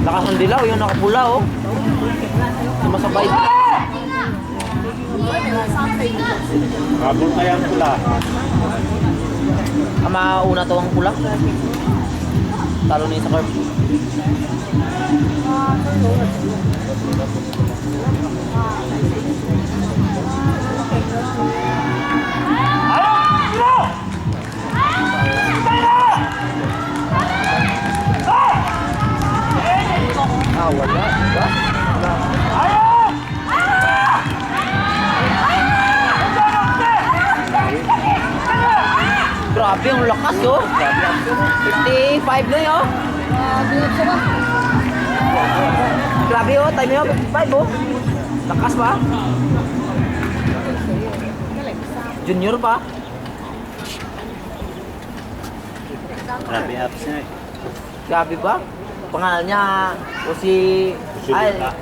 Lakas ng dilaw, yung nakapula oh. Sumasabay. Habol kaya ang pula. Mauna to ang pula. Talo na yung sa curve. Wala. Diba? Grabe ang lakas oh. 55 na yun oh. Grabe oh, time yun 55 oh. Lakas pa. Junior pa. Grabe apps na eh. Grabe ba? Pangalan niya o si... Usulita.